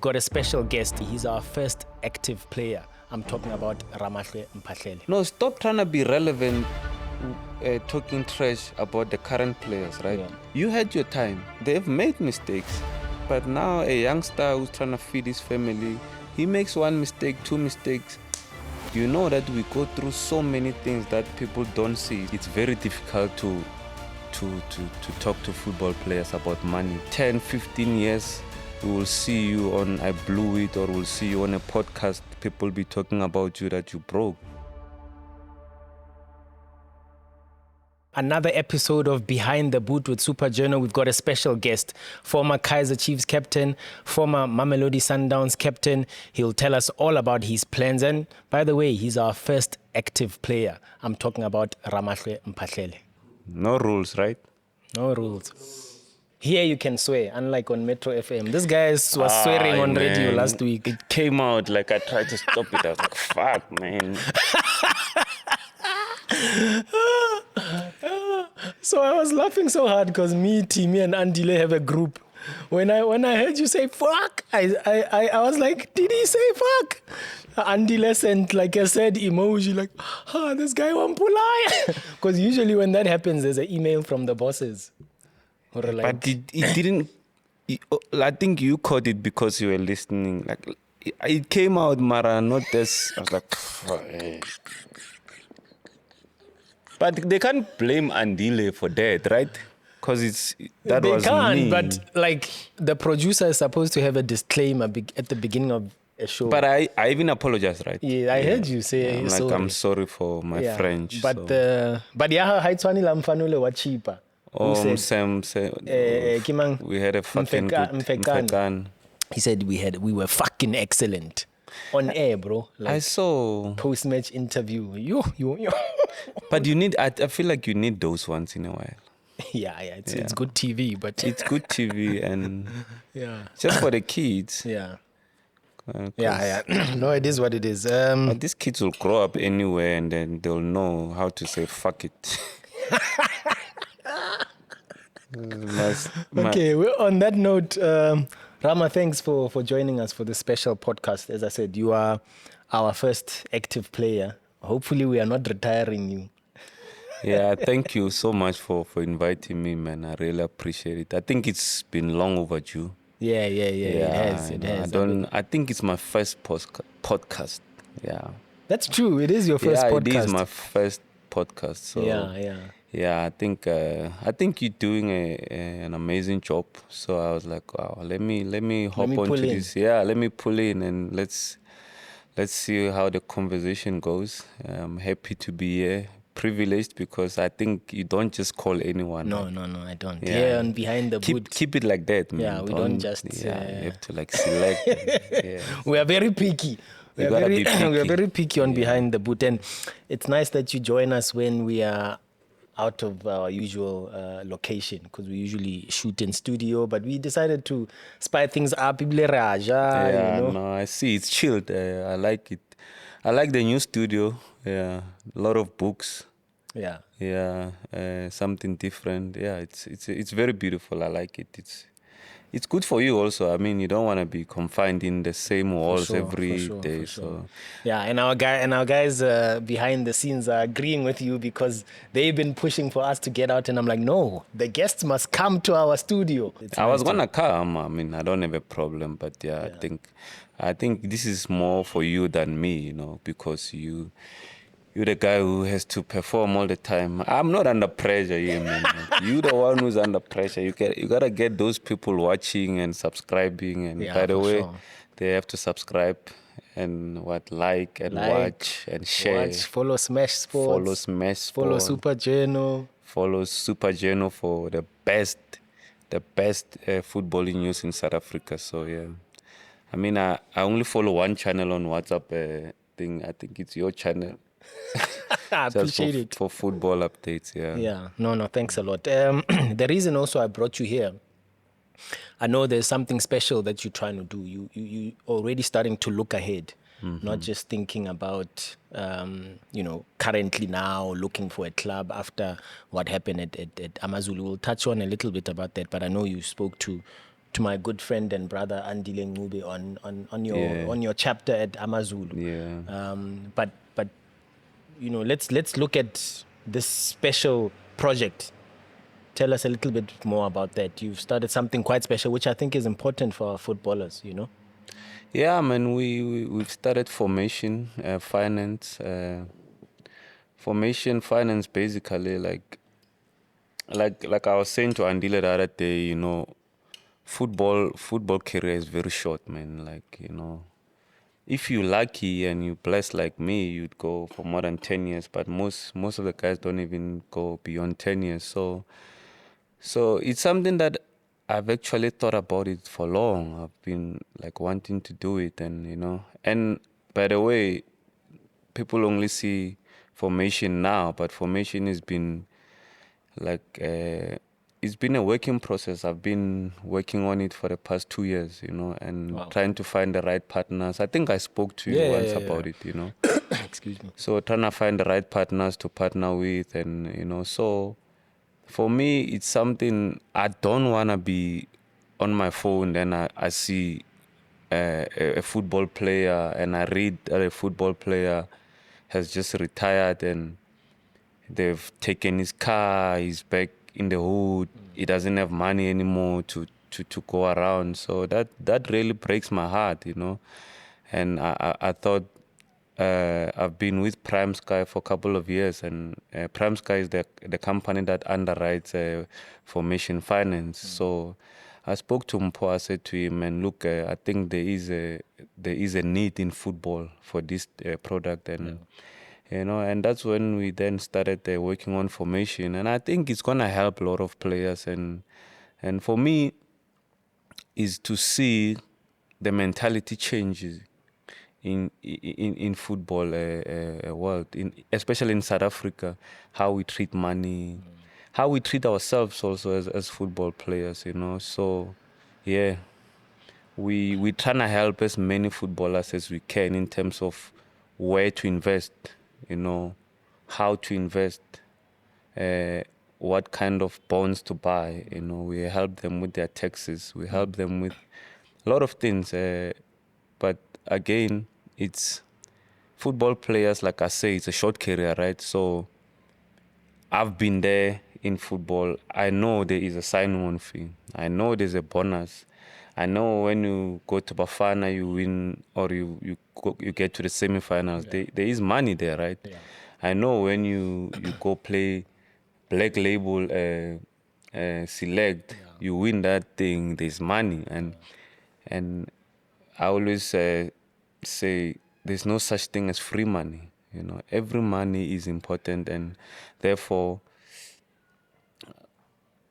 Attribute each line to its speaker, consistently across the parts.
Speaker 1: Got a special guest. He's our first active player. I'm talking about Ramahlwe Mphahlele.
Speaker 2: No, stop trying to be relevant, talking trash about the current players, right?
Speaker 1: Yeah.
Speaker 2: You had your time. They've made mistakes. But now a youngster who's trying to feed his family, he makes one mistake, two mistakes. You know that we go through so many things that people don't see. It's very difficult to talk to football players about money. 10, 15 years, we will see you on I Blew It, or we'll see you on a podcast. People be talking about you that you broke.
Speaker 1: Another episode of Behind the Boot with Super Journal. We've got a special guest, former Kaizer Chiefs captain, former Mamelodi Sundowns captain. He'll tell us all about his plans. And by the way, he's our first active player. I'm talking about Ramahlwe Mphahlele.
Speaker 2: No rules, right?
Speaker 1: No rules. Here you can swear, unlike on Metro FM. This guy was swearing on radio last week.
Speaker 2: It came out like I tried to stop it. I was like, fuck, man.
Speaker 1: So I was laughing so hard because me, Timmy, and Andile have a group. When I heard you say fuck, I was like, did he say fuck? Andile sent like a sad emoji, like, this guy won't pull eye. Because usually when that happens, there's an email from the bosses. Or like,
Speaker 2: But it didn't. I think you caught it because you were listening. Like it came out, Mara, not this. I was like, fuck. But they can't blame Andile for that, right? Because that
Speaker 1: they
Speaker 2: was
Speaker 1: can't,
Speaker 2: me.
Speaker 1: but like the producer is supposed to have a disclaimer at the beginning of a show.
Speaker 2: But I even apologized, right?
Speaker 1: Yeah, I heard you say
Speaker 2: I'm
Speaker 1: sorry.
Speaker 2: I'm sorry for my French.
Speaker 1: But
Speaker 2: so.
Speaker 1: But yeah, haitwani la mfanule wa cheaper.
Speaker 2: Sam, we had a fucking good
Speaker 1: Mfekane. He said we were fucking excellent on air, bro. Like,
Speaker 2: I saw
Speaker 1: post-match interview. Yo.
Speaker 2: But I feel like you need those once in a while.
Speaker 1: Yeah, it's good TV, but
Speaker 2: it's good TV and
Speaker 1: yeah,
Speaker 2: just for the kids.
Speaker 1: Yeah. No, it is what it is.
Speaker 2: But these kids will grow up anywhere and then they'll know how to say fuck it.
Speaker 1: Okay, well, on that note, Rama, thanks for joining us for this special podcast. As I said, you are our first active player. Hopefully we are not retiring you.
Speaker 2: Yeah, thank you so much for inviting me, man. I really appreciate it. I think it's been long overdue.
Speaker 1: Yeah. It has.
Speaker 2: I think it's my first podcast. Yeah.
Speaker 1: That's true. It is your first podcast.
Speaker 2: It is my first podcast. So yeah, I think you're doing an amazing job. So I was like, wow, let me hop onto this. Yeah, let me pull in and let's see how the conversation goes. I'm happy to be here. Privileged because I think you don't just call anyone.
Speaker 1: No, I don't. Yeah, and Behind the Boot.
Speaker 2: Keep it like that, man.
Speaker 1: Yeah, we don't just.
Speaker 2: You have to like select. Yeah.
Speaker 1: We are very picky. We are very picky on Behind the Boot, and it's nice that you join us when we are out of our usual location, because we usually shoot in studio, but we decided to spice things up.
Speaker 2: Yeah, no, I see. It's chilled. I like it. I like the new studio. Yeah, a lot of books. Yeah, something different. Yeah, it's very beautiful. I like it. It's good for you also. I mean, you don't want to be confined in the same walls every day. So
Speaker 1: yeah, and our guys behind the scenes are agreeing with you because they've been pushing for us to get out, and I'm like, no, the guests must come to our studio.
Speaker 2: I was gonna come. I mean, I don't have a problem, but yeah. I think this is more for you than me, because you're the guy who has to perform all the time. I'm not under pressure here, man. You're the one who's under pressure. You gotta get those people watching and subscribing. And by the way, they have to subscribe and like and watch and share.
Speaker 1: Follow Smash Sports. Follow Super Journal.
Speaker 2: Follow Super Journal for the best footballing news in South Africa. So yeah. I mean, I only follow one channel on WhatsApp thing. I think it's your channel.
Speaker 1: I appreciate it.
Speaker 2: For football updates, yeah.
Speaker 1: Yeah, no, thanks a lot. The reason also I brought you here, I know there's something special that you're trying to do. You already starting to look ahead, not just thinking about, currently now looking for a club after what happened at AmaZulu. We'll touch on a little bit about that, but I know you spoke to to my good friend and brother Andile Ngube on your chapter at AmaZulu.
Speaker 2: Yeah.
Speaker 1: But let's look at this special project. Tell us a little bit more about that. You've started something quite special, which I think is important for our footballers.
Speaker 2: Yeah, man. We've started formation finance. Formation finance, basically, like I was saying to Andile the other day, football career is very short, man. Like, if you're lucky and you're blessed like me, you'd go for more than 10 years. But most of the guys don't even go beyond 10 years. So it's something that I've actually thought about it for long. I've been like wanting to do it, and by the way, people only see formation now, but formation has been like it's been a working process. I've been working on it for the past 2 years, and
Speaker 1: Wow.
Speaker 2: trying to find the right partners. I think I spoke to you once about it,
Speaker 1: Excuse me.
Speaker 2: So trying to find the right partners to partner with, and so for me, it's something I don't want to be on my phone. Then I see a football player, and I read that a football player has just retired and they've taken his car, he's back in the hood, he doesn't have money anymore to go around. So that really breaks my heart, And I thought I've been with Prime Sky for a couple of years, and Prime Sky is the company that underwrites formation finance. So I spoke to Mpho. I said to him, "And look, I think there is a need in football for this product, and and that's when we then started working on formation. And I think it's gonna help a lot of players, and for me, is to see the mentality changes in football world, especially in South Africa, how we treat money, how we treat ourselves also as football players, So, yeah, we trying to help as many footballers as we can in terms of where to invest, how to invest, what kind of bonds to buy. We help them with their taxes, we help them with a lot of things. But again, it's football players, like I say, it's a short career, right? So I've been there in football. I know there is a sign-on fee. I know there's a bonus. I know when you go to Bafana, you win, or you get to the semifinals. Yeah. There is money there, right? Yeah. I know when you go play Black Label Select, you win that thing. There's money, and I always say there's no such thing as free money. Every money is important, and therefore,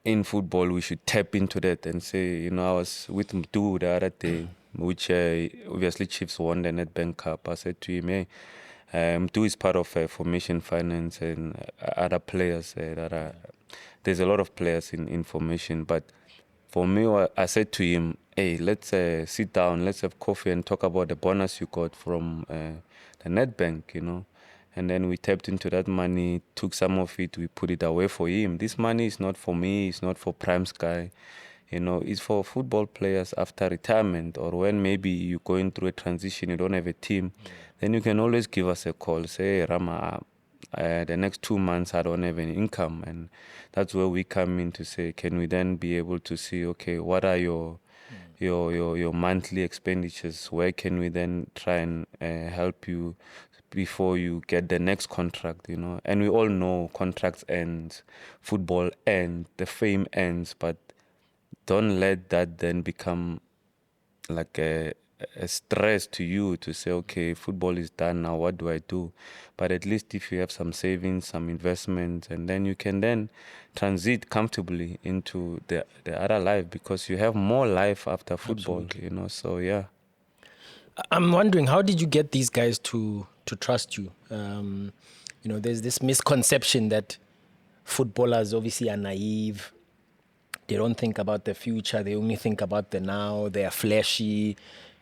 Speaker 2: in football, we should tap into that and say, I was with Mdu the other day, which obviously Chiefs won the Nedbank Cup. I said to him, hey, Mdu is part of formation finance and other players there's a lot of players in formation. But for me, I said to him, hey, let's sit down, let's have coffee and talk about the bonus you got from the Nedbank, And then we tapped into that money, took some of it, we put it away for him. This money is not for me, it's not for Prime Sky. It's for football players after retirement, or when maybe you're going through a transition, you don't have a team. Then you can always give us a call, say, hey, Rama, the next 2 months I don't have any income. And that's where we come in to say, can we then be able to see, okay, what are your monthly expenditures? Where can we then try and help you before you get the next contract, And we all know contracts end, football ends, the fame ends, but don't let that then become like a stress to you to say, okay, football is done now, what do I do? But at least if you have some savings, some investments, and then you can then transit comfortably into the other life, because you have more life after football.
Speaker 1: Absolutely.
Speaker 2: So yeah.
Speaker 1: I'm wondering, how did you get these guys to trust you? There's this misconception that footballers obviously are naive. They don't think about the future. They only think about the now. They are flashy.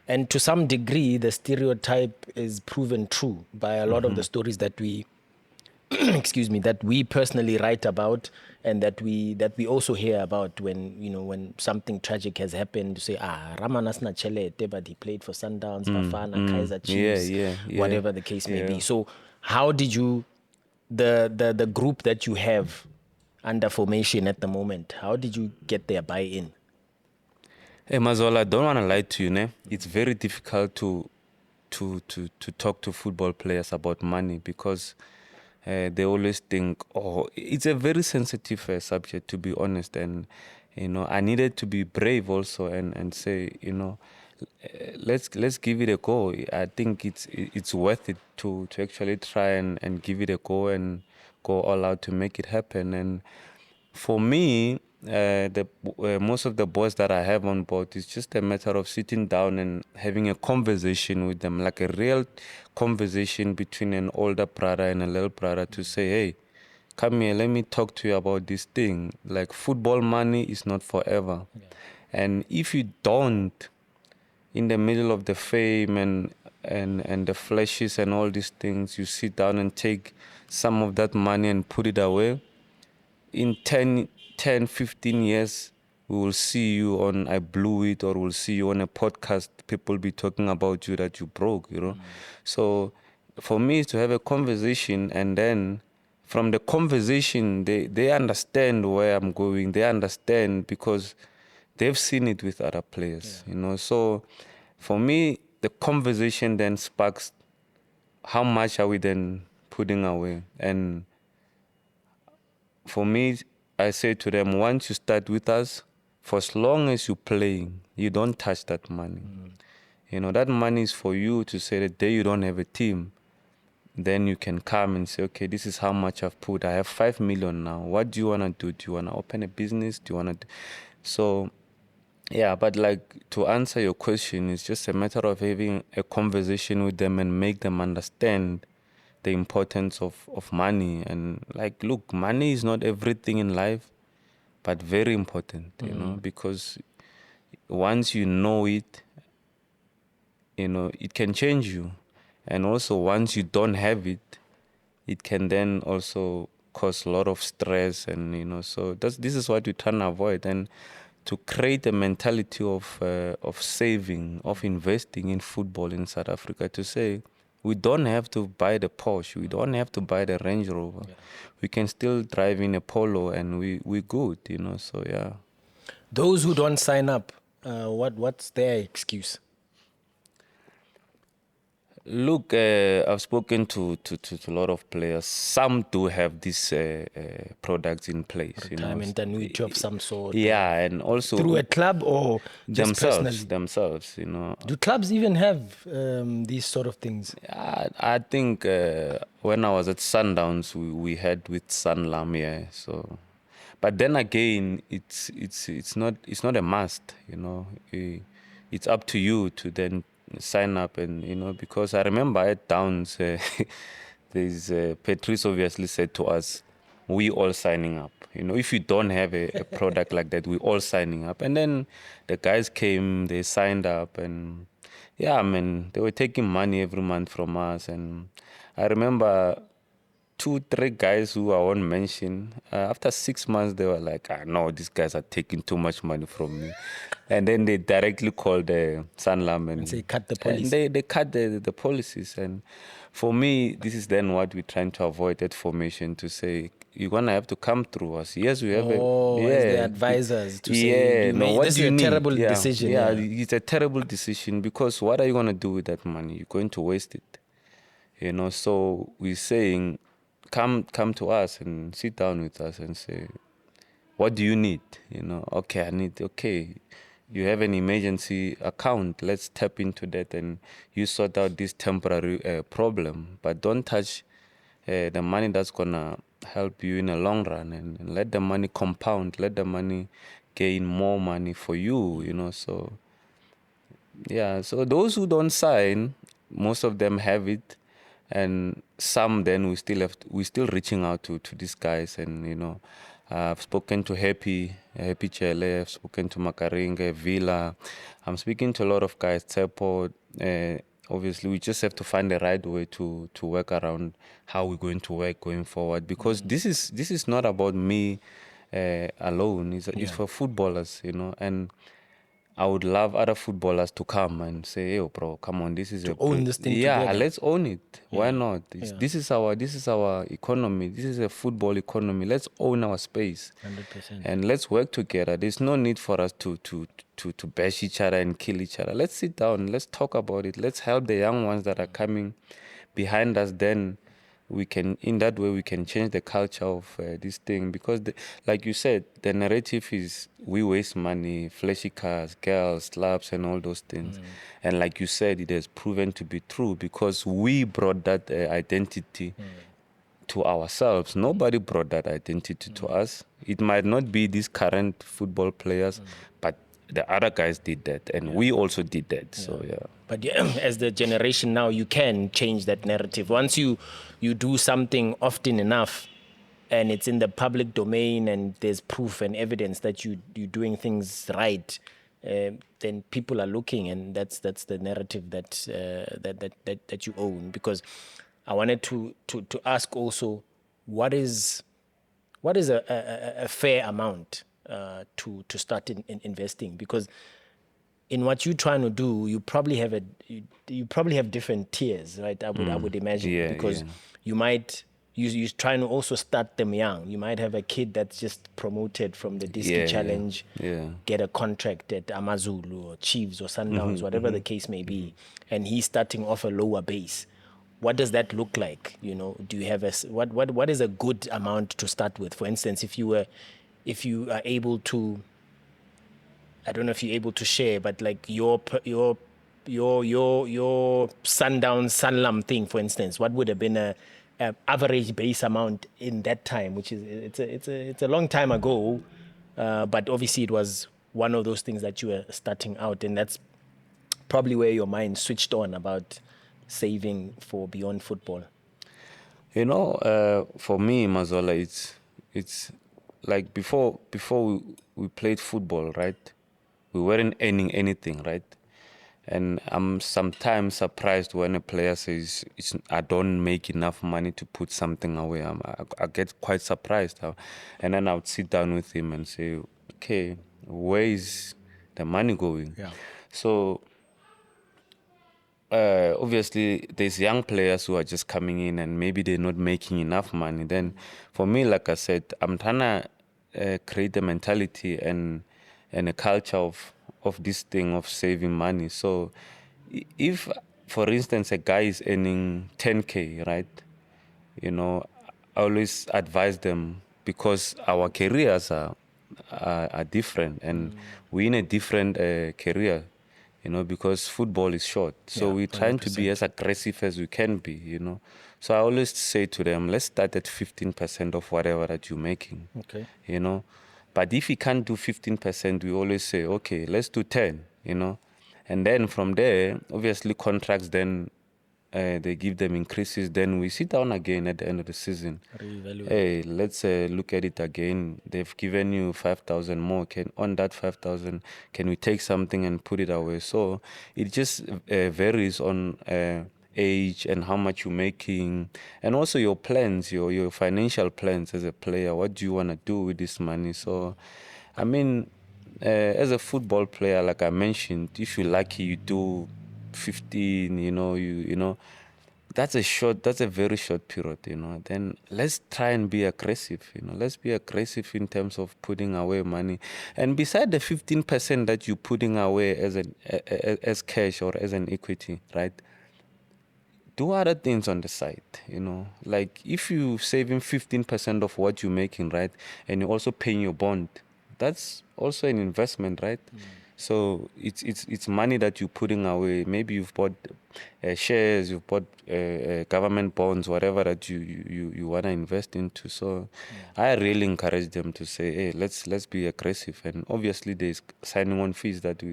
Speaker 1: And to some degree, the stereotype is proven true by a lot of the stories that we excuse me, that we personally write about, and that we also hear about when, you know, when something tragic has happened. To say, Rama nasna chelete, but he played for Sundowns, Bafana, Kaizer Chiefs,
Speaker 2: yeah.
Speaker 1: whatever the case may be.
Speaker 2: Yeah.
Speaker 1: So how did you, the group that you have under formation at the moment, how did you get their buy-in?
Speaker 2: Hey Mazola, I don't want to lie to you, ne? It's very difficult to talk to football players about money, because they always think, oh, it's a very sensitive subject, to be honest. And you know, I needed to be brave also, and say, you know, let's give it a go. I think it's worth it to actually try and give it a go and go all out to make it happen. And for me, most of the boys that I have on board, is just a matter of sitting down and having a conversation with them, like a real conversation between an older brother and a little brother, to say, hey, come here, let me talk to you about this thing. Like, football money is not forever. Yeah. And if you don't, in the middle of the fame and the flashes and all these things, you sit down and take some of that money and put it away, in 10, 15 years, we will see you on I Blew It, or we'll see you on a podcast. People be talking about you that you broke, you know. So for me, it's to have a conversation, and then from the conversation, they understand where I'm going. They understand because they've seen it with other players, you know. So for me, the conversation then sparks how much are we then putting away. And for me, I say to them, once you start with us, for as long as you're playing, you don't touch that money. You know, that money is for you to say the day you don't have a team, then you can come and say, okay, this is how much I've put. I have 5 million now. What do you want to do? Do you want to open a business? Do you want to... So, yeah, but like, to answer your question, it's just a matter of having a conversation with them and make them understand the importance of money. And like, look, money is not everything in life, but very important, you know, because once you know it, you know, it can change you. And also, once you don't have it, it can then also cause a lot of stress. And, you know, so this is what we're trying to avoid. And to create a mentality of saving, of investing in football in South Africa, to say, we don't have to buy the Porsche. We don't have to buy the Range Rover. Yeah. We can still drive in a Polo, and we're good, you know. So, yeah.
Speaker 1: Those who don't sign up, what's their excuse?
Speaker 2: Look, I've spoken to a lot of players. Some do have these products in place.
Speaker 1: Retirement annuity of some sort.
Speaker 2: Yeah, and also
Speaker 1: through a club or just
Speaker 2: themselves, you know.
Speaker 1: Do clubs even have these sort of things?
Speaker 2: I think when I was at Sundowns, we had with Sanlam, yeah. So, but then again, it's not a must, you know. It's up to you to then sign up. And, you know, because I remember at Downs, there's Patrice obviously said to us, we all signing up. You know, if you don't have a product like that, we all signing up. And then the guys came, they signed up, and yeah, I mean, they were taking money every month from us. And I remember 2-3 guys who I won't mention, after 6 months, they were like, no, these guys are taking too much money from me. And then they directly called Sanlam and
Speaker 1: say, cut the policies.
Speaker 2: They cut the policies. And for me, this is then what we're trying to avoid at formation, to say, you're going to have to come through us. Yes, we have
Speaker 1: as the advisors to say, this is a terrible decision.
Speaker 2: Yeah, it's a terrible decision, because what are you going to do with that money? You're going to waste it. You know, so we're saying, come to us and sit down with us and say, what do you need? You know, okay, you have an emergency account, let's tap into that and you sort out this temporary problem. But don't touch the money that's going to help you in the long run, and let the money compound, let the money gain more money for you, you know. So, yeah, so those who don't sign, most of them have it. And some then we still reaching out to these guys. And, you know, I've spoken to Happy Chele, I've spoken to Makaringa, Villa. I'm speaking to a lot of guys, Tsepo. obviously we just have to find the right way to work around how we're going to work going forward, because this is not about me alone. It's for footballers, and I would love other footballers to come and say, "Hey, bro, come on, this is
Speaker 1: To own this thing
Speaker 2: yeah,
Speaker 1: together.
Speaker 2: let's own it. Why not? This is our economy. This is a football economy. Let's own our space,
Speaker 1: 100%.
Speaker 2: and let's work together. There's no need for us to bash each other and kill each other. Let's sit down. Let's talk about it. Let's help the young ones that are coming behind us. Then in that way we can change the culture of this thing, because like you said, the narrative is we waste money, flashy cars, girls, clubs, and all those things. And like you said, it has proven to be true, because we brought that identity to ourselves. Nobody brought that identity to us. It might not be these current football players, but the other guys did that, and we also did that. So
Speaker 1: But as the generation now, you can change that narrative. Once you do something often enough, and it's in the public domain, and there's proof and evidence that you're doing things right, then people are looking, and that's the narrative that you own. Because I wanted to ask also, what is a fair amount to start in investing? Because in what you're trying to do, you probably have different tiers, right? I would imagine, because you might you're trying to also start them young. You might have a kid that's just promoted from the Disney Challenge, get a contract at AmaZulu or Chiefs or Sundowns, whatever the case may be, and he's starting off a lower base. What does that look like? Do you have what is a good amount to start with? For instance, if you are able to, I don't know if you're able to share, but like your Sundown Sanlam thing, for instance, what would have been a average base amount in that time? Which is it's a long time ago, but obviously it was one of those things that you were starting out, and that's probably where your mind switched on about saving for beyond football.
Speaker 2: For me, Mazola, it's like before we played football, right? We weren't earning anything, right? And I'm sometimes surprised when a player says, I don't make enough money to put something away. I get quite surprised. And then I would sit down with him and say, okay, where is the money going?
Speaker 1: Yeah.
Speaker 2: So obviously there's young players who are just coming in and maybe they're not making enough money. Then for me, like I said, I'm trying to create a mentality and a culture of this thing of saving money. So if, for instance, a guy is earning 10K, right? I always advise them, because our careers are different, and we're in a different career, because football is short. So we're trying to be as aggressive as we can be, So I always say to them, let's start at 15% of whatever that you're making.
Speaker 1: Okay.
Speaker 2: But if you can't do 15%, we always say, okay, let's do 10, And then from there, obviously contracts, then they give them increases. Then we sit down again at the end of the season. Hey, let's look at it again. They've given you 5,000 more. On that 5,000, can we take something and put it away? So it just varies on age and how much you're making, and also your plans, your financial plans as a player. What do you want to do with this money? So, I mean, as a football player, like I mentioned, if you're lucky, you do 15, that's a very short period, Then let's try and be aggressive, Let's be aggressive in terms of putting away money. And beside the 15% that you're putting away as cash or as an equity, right? Do other things on the side, Like if you're saving 15% of what you're making, right? And you're also paying your bond, that's also an investment, right? So it's money that you're putting away. Maybe you've bought shares, you've bought government bonds, whatever that you want to invest into. So I really encourage them to say, hey, let's be aggressive. And obviously there's signing on fees that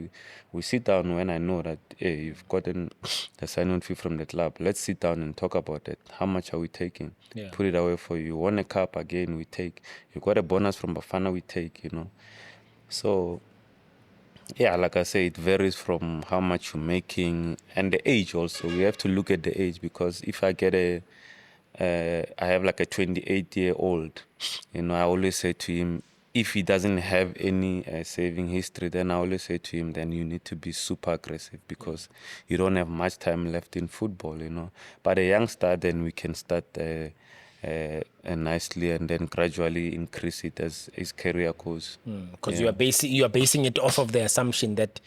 Speaker 2: we sit down when I know that, hey, you've gotten the signing on fee from the club. Let's sit down and talk about it. How much are we taking?
Speaker 1: Yeah.
Speaker 2: Put it away for you. Won a cup again, we take. You got a bonus from Bafana, we take, So Yeah, like I say, it varies from how much you're making and the age also. We have to look at the age, because if I get I have like a 28-year-old, I always say to him, if he doesn't have any saving history, then I always say to him, then you need to be super aggressive, because you don't have much time left in football. But a youngster, then we can start nicely and then gradually increase it as his career goes.
Speaker 1: Because you are basing it off of the assumption that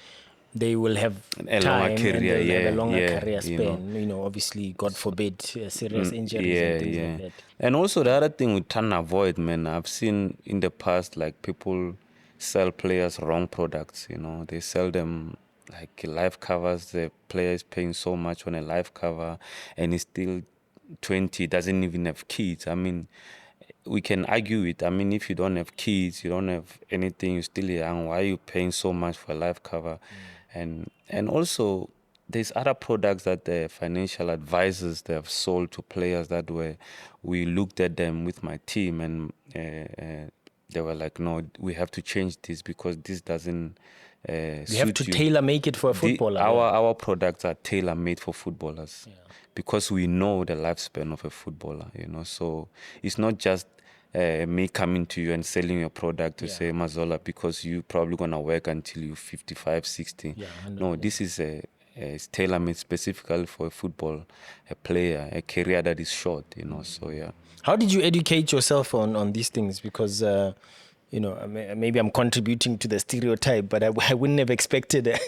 Speaker 1: they will have
Speaker 2: A
Speaker 1: time
Speaker 2: longer
Speaker 1: and
Speaker 2: career,
Speaker 1: they'll have a
Speaker 2: yeah,
Speaker 1: longer
Speaker 2: yeah,
Speaker 1: career
Speaker 2: you know.
Speaker 1: span. Obviously, God forbid, serious injuries
Speaker 2: Yeah,
Speaker 1: and things
Speaker 2: yeah.
Speaker 1: like that.
Speaker 2: And also the other thing we trying to avoid, man, I've seen in the past, like, people sell players wrong products. They sell them like life covers. The player is paying so much on a life cover, and he's still 20, doesn't even have kids. I mean, we can argue it. I mean, if you don't have kids, you don't have anything, you're still young, why are you paying so much for a life cover? And also, there's other products that the financial advisors, they have sold to players that we looked at them with my team, and they were like, no, we have to change this, because this doesn't
Speaker 1: You have to
Speaker 2: suit you.
Speaker 1: tailor make it for a footballer.
Speaker 2: Our products are tailor made for footballers, because we know the lifespan of a footballer. So it's not just me coming to you and selling your product to say Mazola, because you probably gonna work until you're 55, 60.
Speaker 1: Yeah,
Speaker 2: No, this is it's tailor made specifically for a player, a career that is short. So yeah.
Speaker 1: How did you educate yourself on these things? Because maybe I'm contributing to the stereotype, but I wouldn't have expected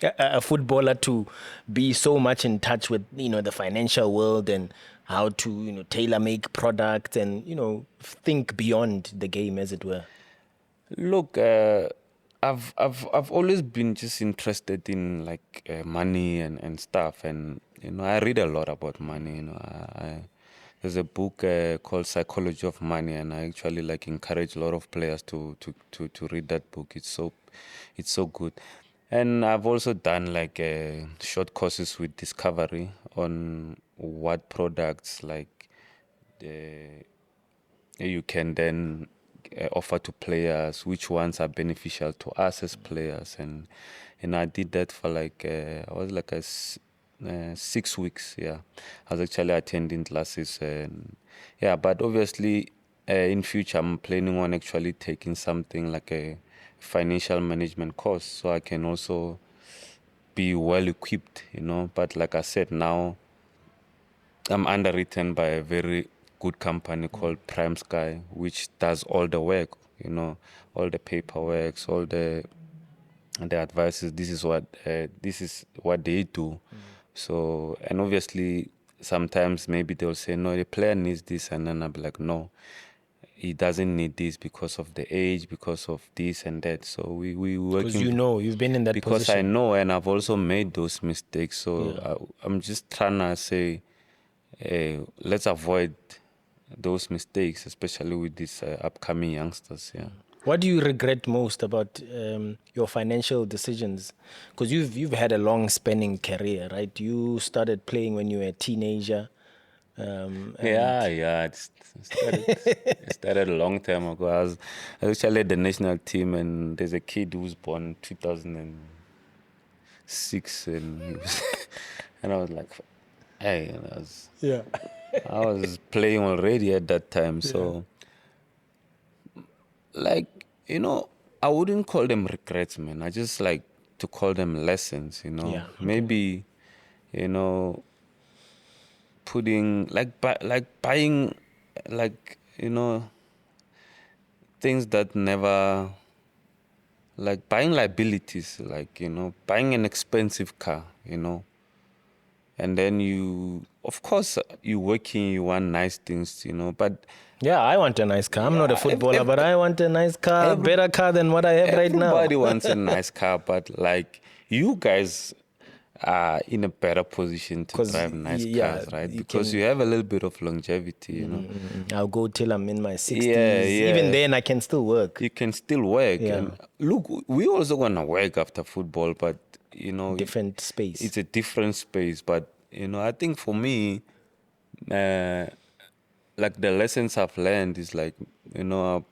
Speaker 1: a footballer to be so much in touch with the financial world and how to tailor make products and think beyond the game, as it were.
Speaker 2: Look, I've always been just interested in, like, money and stuff, and I read a lot about money. There's a book called Psychology of Money, and I actually, like, encourage a lot of players to read that book. It's so good. And I've also done, like, short courses with Discovery on what products, like, you can then offer to players, which ones are beneficial to us as players. And I did that for, like, I was like 6 weeks. Yeah, I was actually attending classes, and but obviously in future I'm planning on actually taking something like a financial management course, so I can also be well equipped. But like I said, now I'm underwritten by a very good company called Prime Sky, which does all the work, all the paperwork, all the advices. This is what they do. So, and obviously, sometimes maybe they'll say, no, the player needs this, and then I'll be like, no, he doesn't need this because of the age, because of this and that. So we working,
Speaker 1: because you've been in that
Speaker 2: because
Speaker 1: position.
Speaker 2: I know, and I've also made those mistakes. So I'm just trying to say, let's avoid those mistakes, especially with these upcoming youngsters. Yeah.
Speaker 1: What do you regret most about your financial decisions? Because you've had a long spanning career, right? You started playing when you were a teenager.
Speaker 2: Yeah. It started a long time ago. I actually led the national team, and there's a kid who was born 2006, and and I was like, hey, and I was playing already at that time. So, like, I wouldn't call them regrets, man. I just like to call them lessons.
Speaker 1: Yeah.
Speaker 2: Maybe, putting, like, buying, like, things that never, like, buying liabilities, like, buying an expensive car. And then of course, you working, you want nice things, but
Speaker 1: Yeah, I want a nice car. I'm not a footballer, but I want a nice car,
Speaker 2: every-
Speaker 1: better car than what I have right now.
Speaker 2: everybody wants a nice car, but, like, you guys are in a better position to
Speaker 1: 'Cause,
Speaker 2: drive nice
Speaker 1: yeah,
Speaker 2: cars, right?
Speaker 1: you
Speaker 2: Because
Speaker 1: can-
Speaker 2: you have a little bit of longevity.
Speaker 1: I'll go till I'm in my 60s.
Speaker 2: Yeah.
Speaker 1: Even then, I can still work.
Speaker 2: You can still work.
Speaker 1: Yeah.
Speaker 2: And look, we also gonna work after football, but
Speaker 1: Different space.
Speaker 2: it's a different space. But I think for me, like, the lessons I've learned is, like, I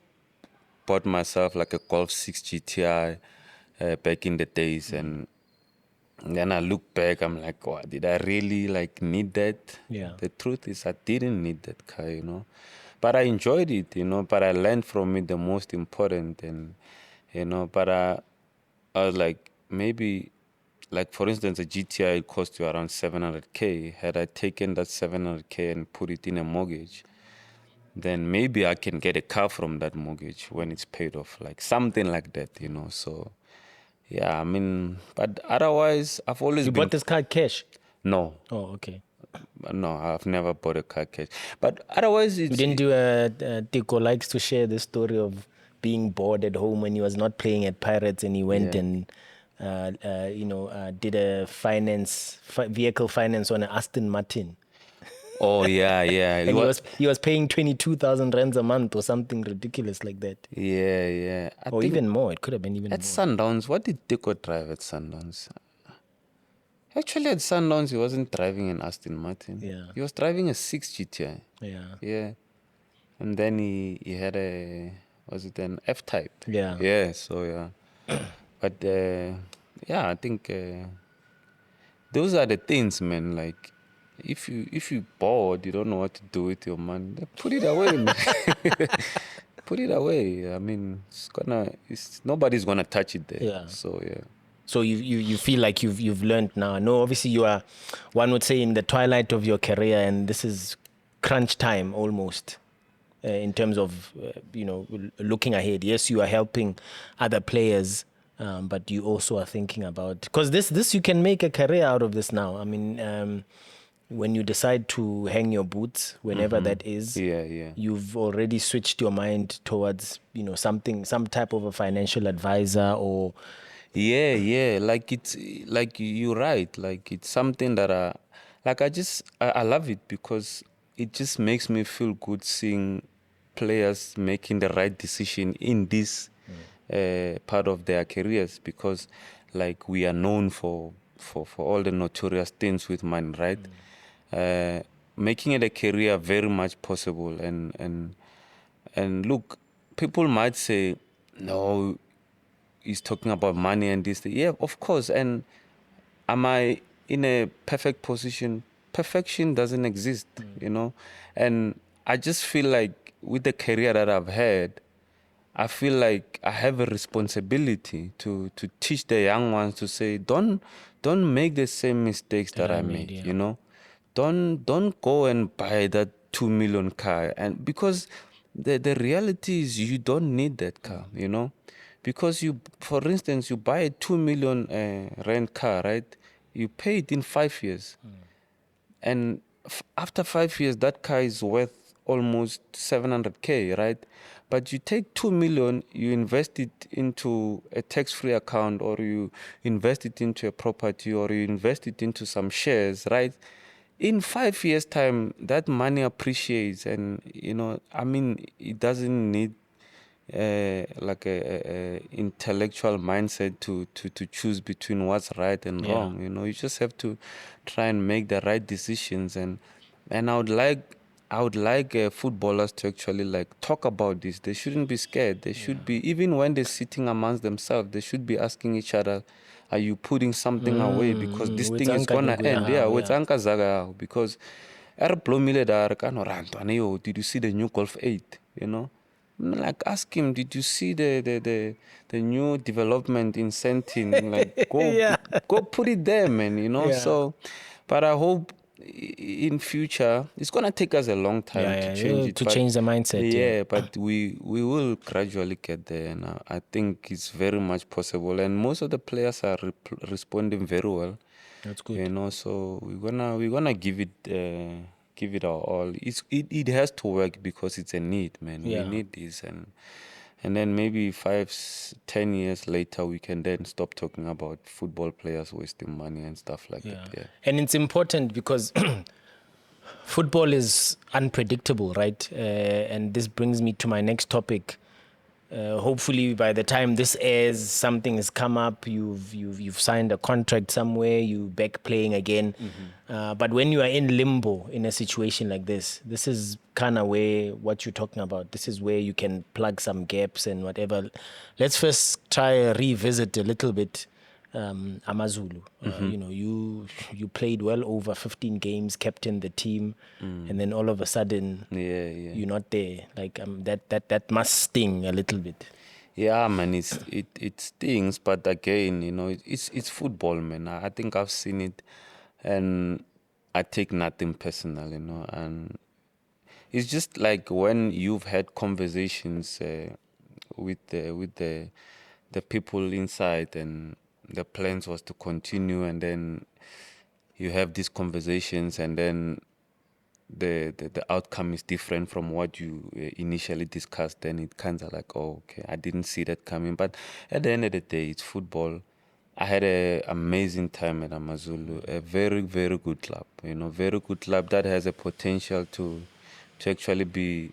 Speaker 2: bought myself like a Golf 6 GTI, back in the days, and then I look back, I'm like, wow, did I really like need that?
Speaker 1: Yeah.
Speaker 2: The truth is, I didn't need that car, but I enjoyed it, but I learned from it the most important, and but I was like, maybe, like for instance, a GTI cost you around 700K. Had I taken that 700K and put it in a mortgage, then maybe I can get a car from that mortgage when it's paid off, like something like that, So, yeah, I mean, but otherwise, I've always
Speaker 1: You
Speaker 2: been.
Speaker 1: bought this car cash?
Speaker 2: No,
Speaker 1: Oh, okay.
Speaker 2: no, I've never bought a car cash. But otherwise,
Speaker 1: You
Speaker 2: it's.
Speaker 1: didn't do Tiko likes to share the story of being bored at home when he was not playing at Pirates, and he went
Speaker 2: Yeah.
Speaker 1: and did a vehicle finance on an Aston Martin.
Speaker 2: Oh, yeah, yeah.
Speaker 1: And he was paying 22,000 rands a month or something ridiculous like that.
Speaker 2: Yeah, yeah.
Speaker 1: Or even more. It could have been even
Speaker 2: At
Speaker 1: more.
Speaker 2: Sundowns, what did Tiko drive at Sundowns? Actually, at Sundowns, he wasn't driving an Aston Martin.
Speaker 1: Yeah.
Speaker 2: He was driving a 6 GTI.
Speaker 1: Yeah.
Speaker 2: Yeah. And then he had was it an F-Type?
Speaker 1: Yeah.
Speaker 2: Yeah, so yeah. But yeah, I think those are the things, man. Like, if you bored, you don't know what to do with your money, then put it away, man. Put it away. I mean, nobody's gonna touch it there.
Speaker 1: Yeah.
Speaker 2: So yeah.
Speaker 1: So you feel like you've learned now. No, obviously you are, one would say, in the twilight of your career, and this is crunch time almost. In terms of looking ahead. Yes, you are helping other players, but you also are thinking about, because this you can make a career out of this now. I mean, when you decide to hang your boots, whenever that is, you've already switched your mind towards some type of a financial advisor or.
Speaker 2: Yeah. Like, it's like you're right. Like, it's something that I love it, because it just makes me feel good seeing players making the right decision in this part of their careers, because like we are known for all the notorious things with money, right? Making it a career very much possible, and look, people might say, no, he's talking about money and this. Yeah, of course. And am I in a perfect position? Perfection doesn't exist, and I just feel like with the career that I've had, I feel like I have a responsibility to teach the young ones, to say, don't make the same mistakes that I made,
Speaker 1: yeah.
Speaker 2: Don't go and buy that 2 million car, and because the reality is you don't need that car, because for instance, you buy a 2 million rent car, right? You pay it in 5 years, and after 5 years, that car is worth almost 700K, right? But you take 2 million, you invest it into a tax-free account, or you invest it into a property, or you invest it into some shares, right? In 5 years' time, that money appreciates, and I mean, it doesn't need like a intellectual mindset to choose between what's right and wrong. You just have to try and make the right decisions, and I would like footballers to actually like talk about this. They shouldn't be scared. They should be, even when they're sitting amongst themselves, they should be asking each other, are you putting something away, because this thing is gonna end? With Anka Zaga, because did you see the new Golf 8? Like, ask him, did you see the new development in Sentin? Like, go put it there, man. So, but I hope in future, it's gonna take us a long time to change it.
Speaker 1: Change the mindset.
Speaker 2: Yeah, but we will gradually get there, and I think it's very much possible. And most of the players are responding very well.
Speaker 1: That's good.
Speaker 2: So we're gonna give it our all. It has to work, because it's a need, man. We need this, and then maybe 5-10 years later, we can then stop talking about football players wasting money and stuff like that. Yeah.
Speaker 1: And it's important because football is unpredictable, right? And this brings me to my next topic. hopefully by the time this airs, something has come up. You've signed a contract somewhere. You back playing again. But when you are in limbo in a situation like this is kind of where what you're talking about. This is where you can plug some gaps and whatever. Let's first try revisit a little bit AmaZulu. You know, you played well over 15 games, captained the team, and then all of a sudden, you're not there. Like that must sting a little bit.
Speaker 2: Yeah, man, it stings, but again, you know, it's football, man. I think I've seen it, and I take nothing personal, you know, and it's just like when you've had conversations with the people inside, and the plans was to continue, and then you have these conversations, and then the outcome is different from what you initially discussed. Then it kind of like, oh, okay, I didn't see that coming. But at the end of the day, it's football. I had an amazing time at AmaZulu, a very, very good club. You know, very good club that has a potential to actually be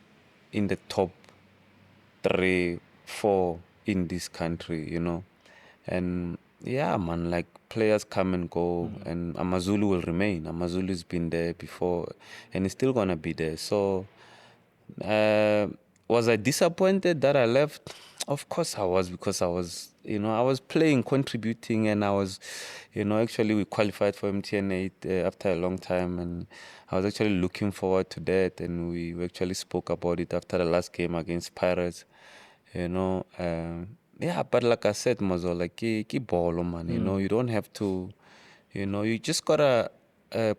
Speaker 2: in the top 3, 4 in this country, you know. And yeah, man, like players come and go, and AmaZulu will remain. AmaZulu's been there before, and it's still gonna be there. So, was I disappointed that I left? Of course I was, because I was playing, contributing, and I was, actually we qualified for MTN 8 after a long time, and I was actually looking forward to that, and we actually spoke about it after the last game against Pirates, yeah, but like I said, Mazo, like keep ball, man. You don't have to, you just gotta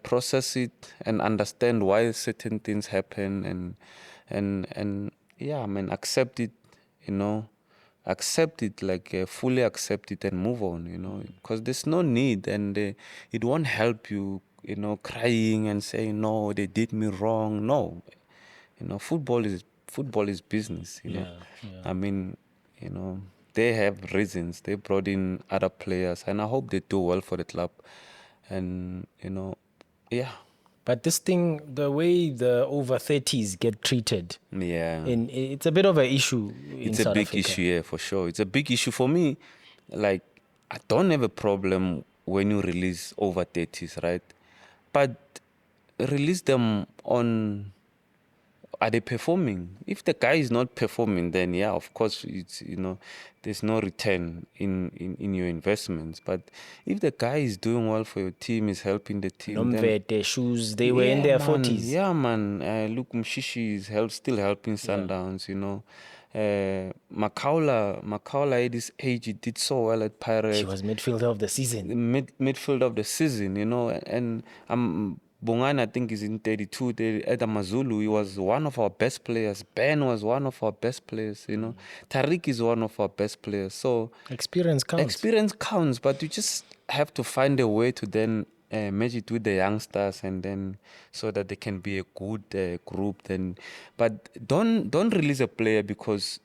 Speaker 2: process it and understand why certain things happen, and yeah, I mean, accept it, accept it, like fully accept it and move on, because there's no need, and it won't help you, crying and saying no, they did me wrong. No, football is business.
Speaker 1: Yeah.
Speaker 2: I mean, they have reasons. They brought in other players, and I hope they do well for the club. And yeah.
Speaker 1: But this thing, the way the over 30s get treated,
Speaker 2: Yeah,
Speaker 1: it's a bit of an issue in
Speaker 2: it's a
Speaker 1: South
Speaker 2: big
Speaker 1: Africa.
Speaker 2: issue. Yeah, for sure. It's a big issue for me. Like, I don't have a problem when you release over 30s, right? But release them on. Are they performing? If the guy is not performing, then yeah, of course, it's there's no return in your investments. But if the guy is doing well for your team, is helping the team, then
Speaker 1: Nomvete, shoes, they were in their 40s.
Speaker 2: Yeah, man. Look, Mshishi is still helping Sundowns. Makaula at this age, he did so well at Pirates.
Speaker 1: He was midfielder of the season.
Speaker 2: Midfield of the season, and Bongani, I think, is in 32. At AmaZulu, he was one of our best players. Ben was one of our best players, Tariq is one of our best players. So
Speaker 1: experience counts,
Speaker 2: but you just have to find a way to then match it with the youngsters, and then so that they can be a good group. Then, but don't release a player because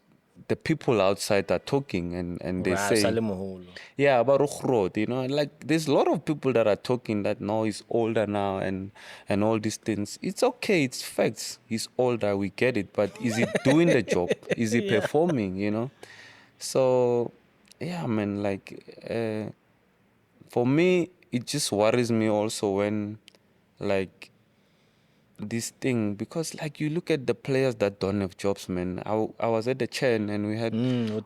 Speaker 2: the people outside are talking and they say, yeah, about Ukhrod, like there's a lot of people that are talking that no, he's older now and all these things. It's okay, it's facts. He's older, we get it, but is he doing the job? Is he performing, So, yeah, man, like, for me, it just worries me also when, like, this thing, because like you look at the players that don't have jobs, man. I was at the Chen, and we had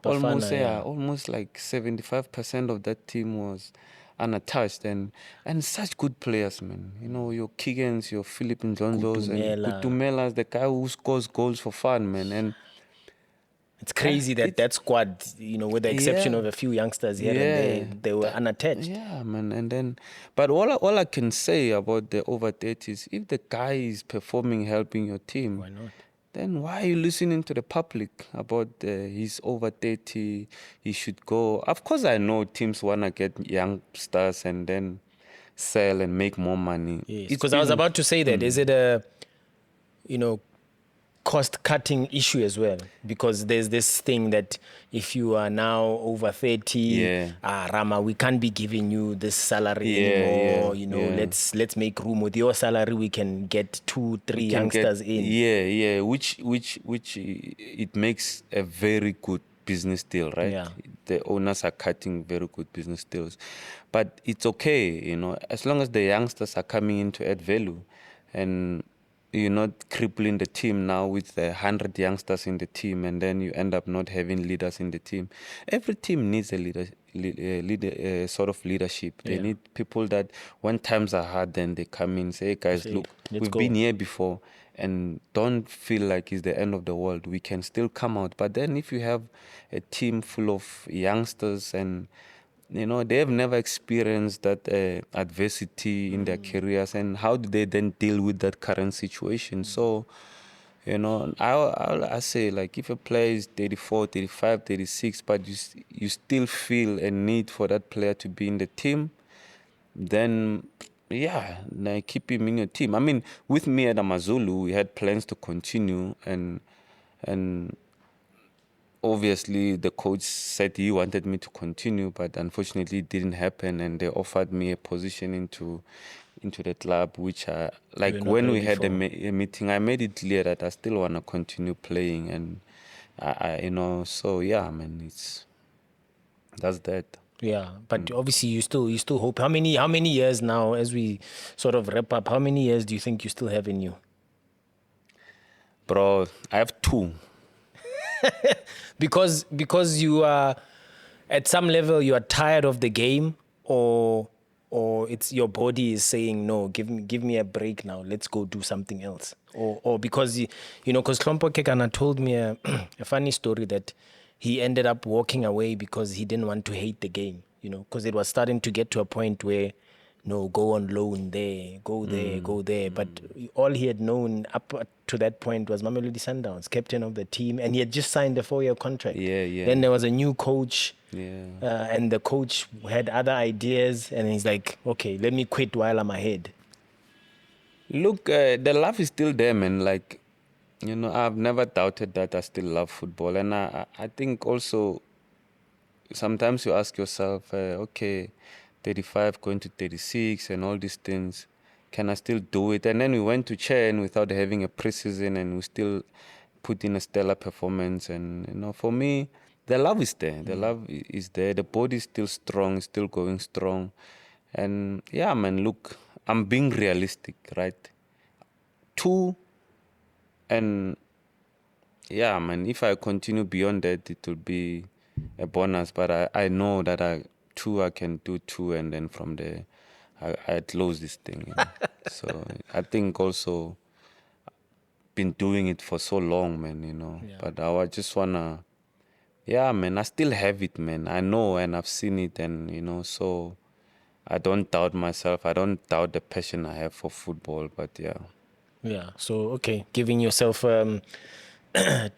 Speaker 2: almost like 75% of that team was unattached, and such good players, man. Your Keegans, your Philip Njonzos, and Kutumelas, the guy who scores goals for fun, man. And
Speaker 1: it's crazy that squad, with the exception of a few youngsters here and there, they were unattached.
Speaker 2: Yeah, man. And then, but all I can say about the over 30s, if the guy is performing, helping your team,
Speaker 1: why not?
Speaker 2: Then why are you listening to the public about he's over 30, he should go? Of course, I know teams want to get youngsters and then sell and make more money.
Speaker 1: Yes, because I was about to say that. Is it a, cost-cutting issue as well? Because there's this thing that if you are now over 30, Rama, we can't be giving you this salary anymore. Let's make room. With your salary, we can get 2-3 youngsters in.
Speaker 2: Which it makes a very good business deal, right?
Speaker 1: Yeah.
Speaker 2: The owners are cutting very good business deals. But it's okay, as long as the youngsters are coming in to add value, and you're not crippling the team now with 100 youngsters in the team, and then you end up not having leaders in the team. Every team needs a sort of leadership. They need people that when times are hard, then they come in and say, hey guys, look, we've been here before, and don't feel like it's the end of the world. We can still come out. But then if you have a team full of youngsters and they have never experienced that adversity in their careers, and how do they then deal with that current situation? So, I say, like, if a player is 34, 35, 36, but you still feel a need for that player to be in the team, then keep him in your team. I mean, with me at AmaZulu, we had plans to continue, and obviously the coach said he wanted me to continue, but unfortunately it didn't happen, and they offered me a position into the club, which when we had a meeting, I made it clear that I still want to continue playing, and so yeah, man, that's that.
Speaker 1: Yeah, but obviously you still hope. How many years now, as we sort of wrap up, how many years do you think you still have in you?
Speaker 2: Bro, I have 2.
Speaker 1: because you are at some level you are tired of the game, or it's your body is saying no, give me a break now, let's go do something else, or because because Klompo Kekana told me a funny story that he ended up walking away because he didn't want to hate the game, because it was starting to get to a point where no, go on loan there, go there. But all he had known up to that point was Mamelodi Sundowns, captain of the team, and he had just signed a 4-year contract.
Speaker 2: Yeah.
Speaker 1: Then there was a new coach,
Speaker 2: and
Speaker 1: the coach had other ideas, and he's like, okay, let me quit while I'm ahead.
Speaker 2: Look, the love is still there, man. Like, I've never doubted that I still love football, and I think also sometimes you ask yourself, okay, 35 going to 36 and all these things, can I still do it? And then we went to Chen without having a preseason, and we still put in a stellar performance. And for me, the love is there. The love is there. The body is still strong, still going strong. And yeah, man, look, I'm being realistic, right? 2, and yeah, man, if I continue beyond that, it will be a bonus. But I know that I can do 2, and then from there, I close this thing. So I think also been doing it for so long, man.
Speaker 1: Yeah.
Speaker 2: But I just wanna, yeah, man. I still have it, man. I know, and I've seen it, and so I don't doubt myself. I don't doubt the passion I have for football. But yeah.
Speaker 1: Yeah. So okay, giving yourself 2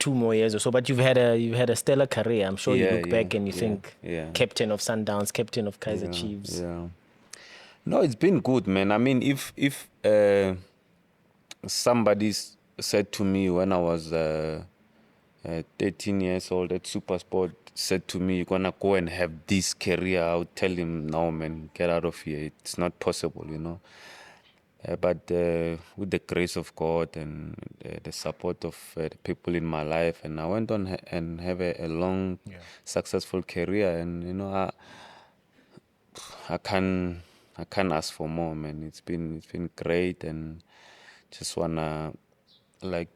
Speaker 1: more years or so, but you've had a stellar career. I'm sure you look back and you think, captain of Sundowns, captain of Kaizer Chiefs.
Speaker 2: Yeah. No, it's been good, man. I mean, if somebody said to me when I was 13 years old at Supersport, said to me, you're gonna go and have this career, I would tell him, no, man, get out of here. It's not possible, but with the grace of God and the support of the people in my life, and I went on and have a long, successful career, and I can't ask for more, man. It's been great, and just wanna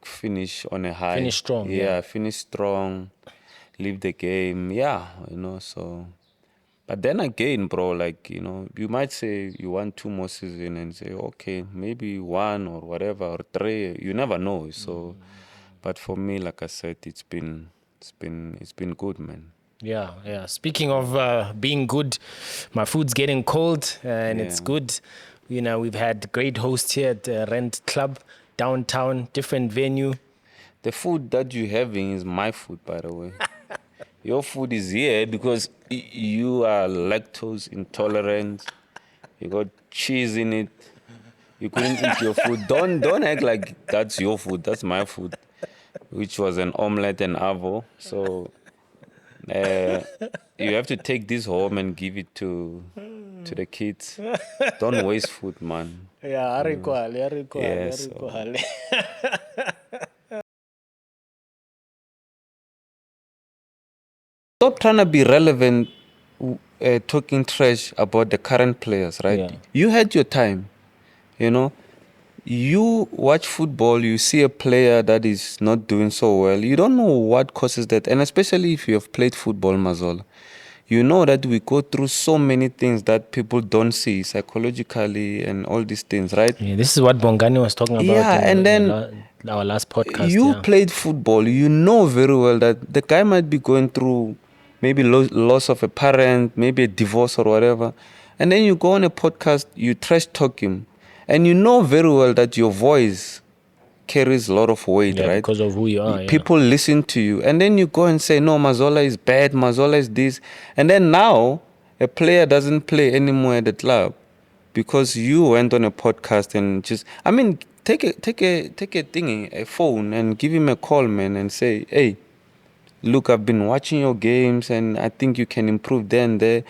Speaker 2: finish on a high.
Speaker 1: Finish strong.
Speaker 2: Finish strong, leave the game. So. But then again, bro, you might say you want 2 more seasons and say, okay, maybe 1 or whatever, or 3. You never know. So, but for me, like I said, it's been good, man.
Speaker 1: Yeah. Speaking of being good, my food's getting cold, and it's good. We've had great hosts here at Rent Club, downtown, different venue.
Speaker 2: The food that you're having is my food, by the way. Your food is here because you are lactose intolerant. You got cheese in it. You couldn't eat your food. Don't act like that's your food. That's my food, which was an omelette and avo. So you have to take this home and give it to the kids. Don't waste food, man.
Speaker 1: Yeah,
Speaker 2: Stop trying to be relevant, talking trash about the current players, right?
Speaker 1: Yeah.
Speaker 2: You had your time, you know. You watch football, you see a player that is not doing so well. You don't know what causes that, and especially if you have played football, Mazol, you know that we go through so many things that people don't see psychologically and all these things, right?
Speaker 1: Yeah, this is what Bongani was talking about
Speaker 2: Yeah, and then
Speaker 1: our last podcast.
Speaker 2: you
Speaker 1: Yeah.
Speaker 2: played football, you know very well that the guy might be going through maybe loss of a parent, maybe a divorce or whatever. And then you go on a podcast, you trash talk him. And you know very well that your voice carries a lot of weight,
Speaker 1: Yeah,
Speaker 2: right?
Speaker 1: because of who you are. Yeah.
Speaker 2: People listen to you. And then you go and say, no, Mazola is bad, Mazola is this. And then now a player doesn't play anymore at the club because you went on a podcast and just, I mean, take a thingy, a phone, and give him a call, man, and say, hey, look, I've been watching your games and I think you can improve there and there.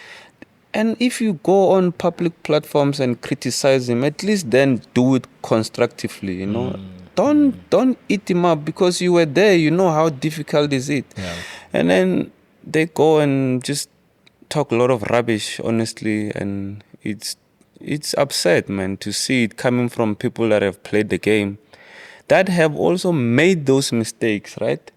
Speaker 2: And if you go on public platforms and criticize him, at least then do it constructively, you know. Don't eat him up because you were there, you know how difficult is it.
Speaker 1: Yeah.
Speaker 2: And then they go and just talk a lot of rubbish, honestly, and it's upset, man, to see it coming from people that have played the game, that have also made those mistakes, right?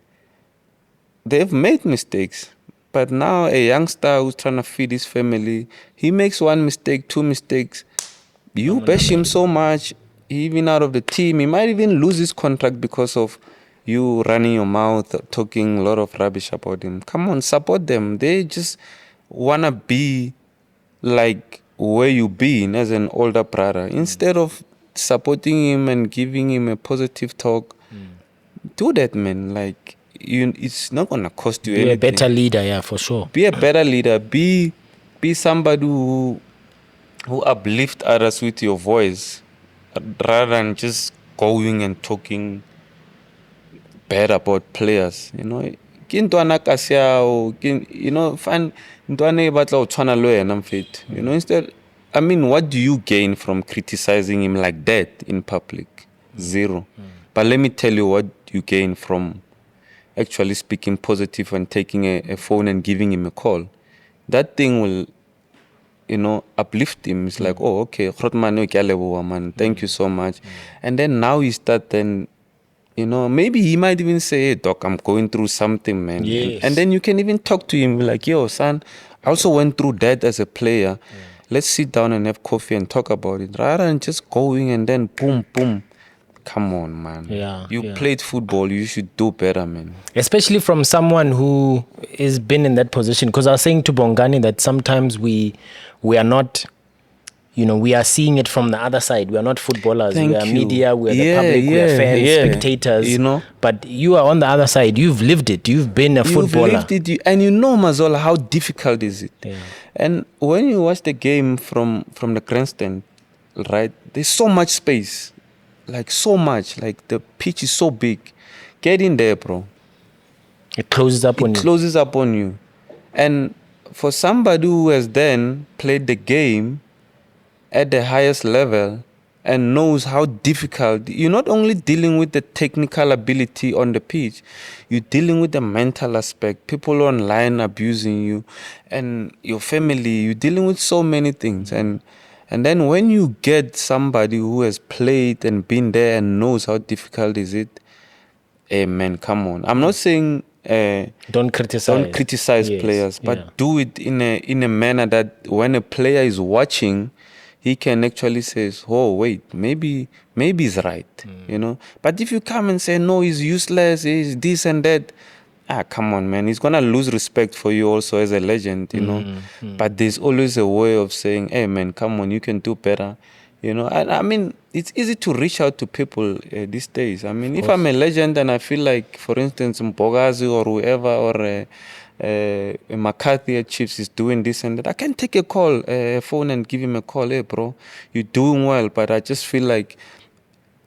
Speaker 2: They've made mistakes. But now a youngster who's trying to feed his family, he makes one mistake, two mistakes. You bash him so much, even out of the team. He might even lose his contract because of you running your mouth, talking a lot of rubbish about him. Come on, support them. They just want to be like where you been as an older brother. Instead of supporting him and giving him a positive talk, do that, man. Like, it's not gonna cost you anything.
Speaker 1: Be a better leader, yeah, for sure.
Speaker 2: Be a better leader. Be somebody who uplift others with your voice, rather than just going and talking bad about players. You know, find you know, instead, I mean, what do you gain from criticizing him like that in public? Zero. But let me tell you what you gain from actually speaking positive and taking a phone and giving him a call. That thing will, you know, uplift him. It's like, oh, okay, man, thank you so much. And then now you start then, you know, maybe he might even say, hey, doc, I'm going through something, man.
Speaker 1: Yes.
Speaker 2: And then you can even talk to him like, yo, son, I also went through that as a player. Let's sit down and have coffee and talk about it. Rather than just going and then boom, boom. Come on, man.
Speaker 1: Yeah,
Speaker 2: you played football. You should do better, man.
Speaker 1: Especially from someone who has been in that position. Because I was saying to Bongani that sometimes we are not, you know, we are seeing it from the other side. We are not footballers.
Speaker 2: Thank
Speaker 1: we are
Speaker 2: you.
Speaker 1: media. We are the public. We are fans, spectators.
Speaker 2: You know?
Speaker 1: But you are on the other side. You've lived it. You've been a footballer.
Speaker 2: You've lived it. And you know, Mazola, how difficult is it?
Speaker 1: Yeah.
Speaker 2: And when you watch the game from the grandstand, right, there's so much space. Like, so much. Like, the pitch is so big. Get in there, bro.
Speaker 1: It closes up on you.
Speaker 2: It closes up on you. And for somebody who has then played the game at the highest level and knows how difficult, you're not only dealing with the technical ability on the pitch, you're dealing with the mental aspect, people online abusing you, and your family, you're dealing with so many things. And then when you get somebody who has played and been there and knows how difficult is it, hey man, come on. I'm not saying
Speaker 1: don't criticize
Speaker 2: players, but do it in a manner that when a player is watching, he can actually say, oh wait, maybe he's right, you know. But if you come and say, no, he's useless, he's this and that, come on, man, he's gonna lose respect for you also as a legend, you know. But there's always a way of saying, hey man, come on, you can do better, you know. And I mean, it's easy to reach out to people these days. I mean, if I'm a legend and I feel like, for instance, Mbogazi or whoever, or McCarthy at Chiefs is doing this and that, I can take a call, a phone, and give him a call. Hey bro, you're doing well, but I just feel like,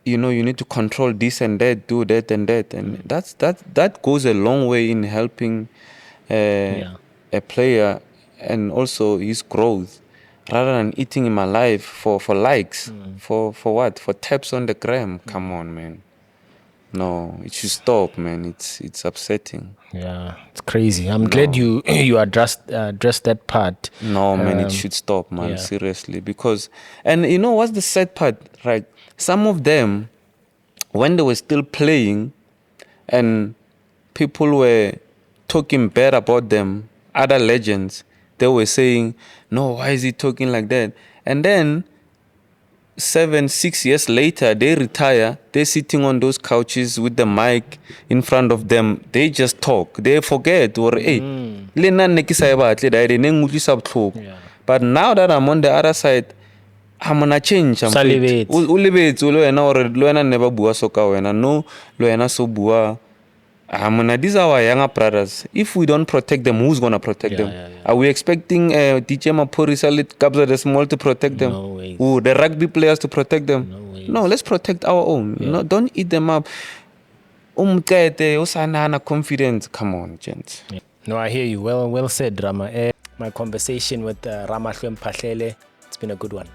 Speaker 2: you know, you need to control this and that, do that and that. And that goes a long way in helping a player and also his growth, rather than eating him alive for likes, for what? For taps on the gram. Come on, man. No, it should stop, man. It's upsetting.
Speaker 1: Yeah, it's crazy. I'm glad you addressed that part.
Speaker 2: No, man, it should stop, man.
Speaker 1: yeah.
Speaker 2: Seriously, because and you know what's the sad part, right? Some of them, when they were still playing, and people were talking bad about them, other legends, they were saying, "No, why is he talking like that?" And then 7-6 years later, they retire. They're sitting on those couches with the mic in front of them. They just talk. They forget or hey, le nna ne ke sa e batle da ne ngutlisa botlhoko. But now that I'm on the other side, I'm gonna change. I'm
Speaker 1: Salivate.
Speaker 2: o lebetse le wena or le wena ne ba bua so ka wena. No, le wena so bua. These are our younger brothers. If we don't protect them, who's gonna protect them? Are we expecting DJ Maphorisa Lit Kabza the Small to protect them?
Speaker 1: No ways.
Speaker 2: The rugby players to protect them?
Speaker 1: No ways.
Speaker 2: No, let's protect our own. No, don't eat them up. Confidence. Come on, gents.
Speaker 1: No, I hear you. Well said, Rama. My conversation with Ramahlwe Mphahlele, it's been a good one.